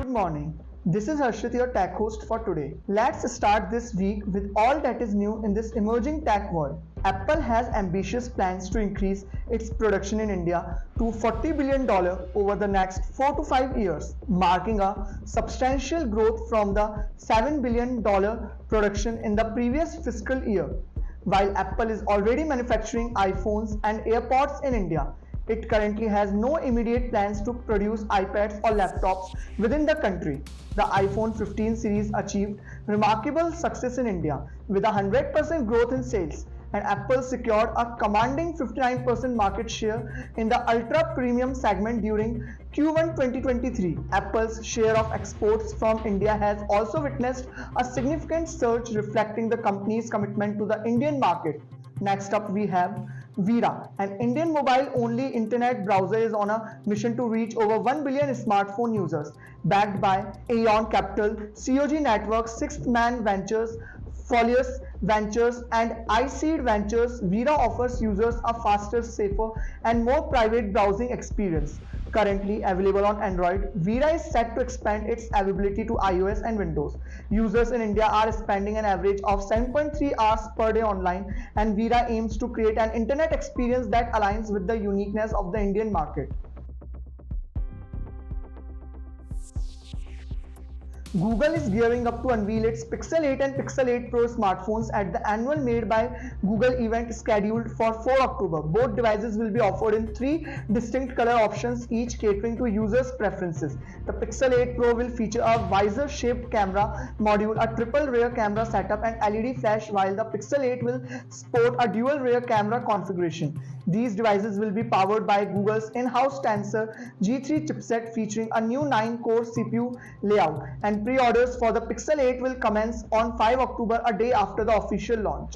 morning. This is Harshit, your tech host for today. Let's start this week with all that is new in this emerging tech world. Apple has ambitious plans to increase its production in India to $40 billion over the next 4 to 5 years, marking a substantial growth from the $7 billion production in the previous fiscal year. While Apple is already manufacturing iPhones and AirPods in India, it currently has no immediate plans to produce iPads or laptops within the country. The iPhone 15 series achieved remarkable success in India with a 100% growth in sales, and Apple secured a commanding 59% market share in the ultra premium segment during Q1 2023. Apple's share of exports from India has also witnessed a significant surge, reflecting the company's commitment to the Indian market. Next up, we have Veera, an Indian mobile-only internet browser, is on a mission to reach over 1 billion smartphone users. Backed by Aeon Capital, COG Networks, Sixth Man Ventures, Folius Ventures, and iSeed Ventures, Veera offers users a faster, safer, and more private browsing experience. Currently available on Android, Veera is set to expand its availability to iOS and Windows. Users in India are spending an average of 7.3 hours per day online, and Veera aims to create an internet experience that aligns with the uniqueness of the Indian market. Google is gearing up to unveil its Pixel 8 and Pixel 8 Pro smartphones at the annual Made by Google event scheduled for 4 October. Both devices will be offered in 3 distinct color options, each catering to users' preferences. The Pixel 8 Pro will feature a visor-shaped camera module, a triple rear camera setup, and LED flash, while the Pixel 8 will sport a dual rear camera configuration. These devices will be powered by Google's in-house Tensor G3 chipset, featuring a new 9-core CPU layout, and pre-orders for the Pixel 8 will commence on 5 October, a day after the official launch.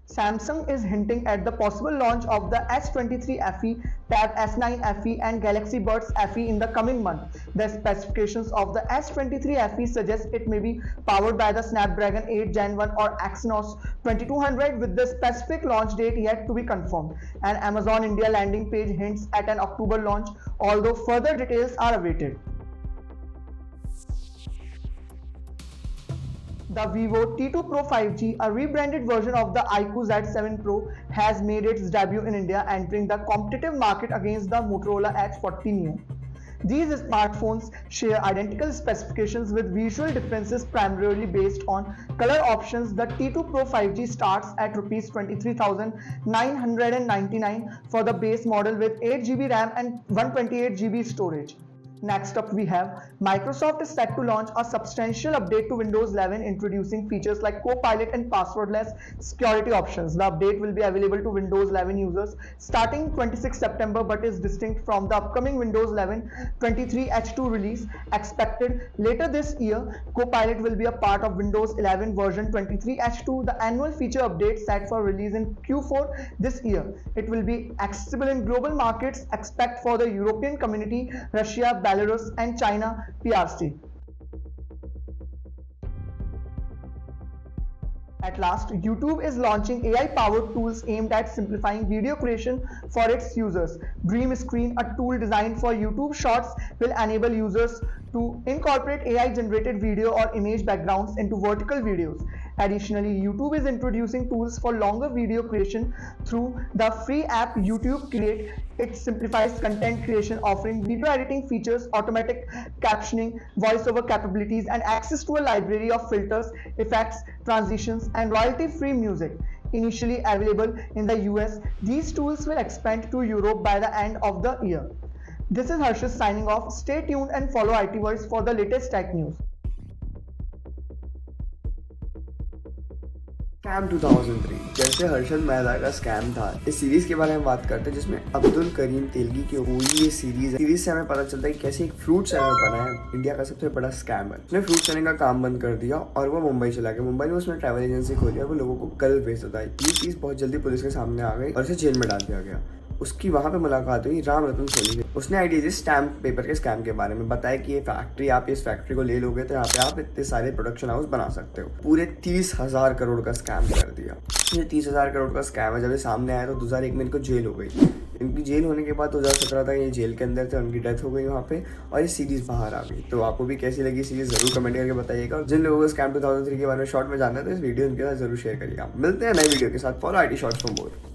Samsung is hinting at the possible launch of the S23 FE, Tab S9 FE, and Galaxy Buds FE in the coming month. The specifications of the S23 FE suggest it may be powered by the Snapdragon 8 Gen 1 or Exynos 2200, with the specific launch date yet to be confirmed. An Amazon India landing page hints at an October launch, although further details are awaited. The Vivo T2 Pro 5G, a rebranded version of the iQOO Z7 Pro, has made its debut in India, entering the competitive market against the Motorola H40 Neo. These smartphones share identical specifications with visual differences primarily based on color options. The T2 Pro 5G starts at Rs 23,999 for the base model with 8GB RAM and 128GB storage. Next up, we have Microsoft is set to launch a substantial update to Windows 11, introducing features like Copilot and passwordless security options. The update will be available to Windows 11 users starting 26 September, but is distinct from the upcoming Windows 11 23 H2 release expected later this year. Copilot will be a part of Windows 11 version 23 H2, the annual feature update set for release in Q4 this year. It will be accessible in global markets except for the European Community, Russia, Belarus, and China PRC. At last, YouTube is launching AI-powered tools aimed at simplifying video creation for its users. Dream Screen, a tool designed for YouTube Shorts, will enable users to incorporate AI-generated video or image backgrounds into vertical videos. Additionally, YouTube is introducing tools for longer video creation through the free app YouTube Create. It simplifies content creation, offering video editing features, automatic captioning, voiceover capabilities, and access to a library of filters, effects, transitions, and royalty-free music. Initially available in the US, these tools will expand to Europe by the end of the year. This is Harshit signing off. Stay tuned and follow IT Voice for the latest tech news. Scam 2003 जैसे हर्षद मेहता का scam था, इस series के बारे में बात करते हैं जिसमें अब्दुल करीम तेलगी की हुई ये सीरीज से हमें पता चलता है कि कैसे एक फ्रूट सेलर बना है इंडिया का सबसे बड़ा स्कैमर। उसने फ्रूट सेलिंग का काम बंद कर दिया और वो मुंबई चला गया। मुंबई में उसने ट्रैवल एजेंसी खोली और वो लोगों को कल बेचता था। ये चीज बहुत जल्दी पुलिस के सामने आ गई और उसे जेल में डाल दिया गया। उसकी वहाँ पे मुलाकात हुई राम रतन सोनी से। उसने आइडिया दी स्टैम्प पेपर के स्कैम के बारे में, बताया कि ये फैक्ट्री, आप इस फैक्ट्री को ले लोगे तो यहाँ पे आप इतने सारे प्रोडक्शन हाउस बना सकते हो। पूरे 30,000 करोड़ का स्कैम कर दिया। ये 30,000 करोड़ का स्कैम है। जब ये सामने आया तो 2001 में इनको जेल हो गई। इनकी जेल होने के बाद 2017 तक ये जेल के अंदर थे, उनकी डेथ हो गई वहाँ पे और ये सीरीज बाहर आ गई। तो आपको भी कैसी लगी सीरीज जरूर कमेंट करके बताइएगा। और जिन लोगों को स्कैम 2003 के बारे में शॉर्ट में जानना है तो इस वीडियो इनके साथ जरूर शेयर करिएगा। मिलते हैं नई वीडियो के साथ। Follow IT shorts for more.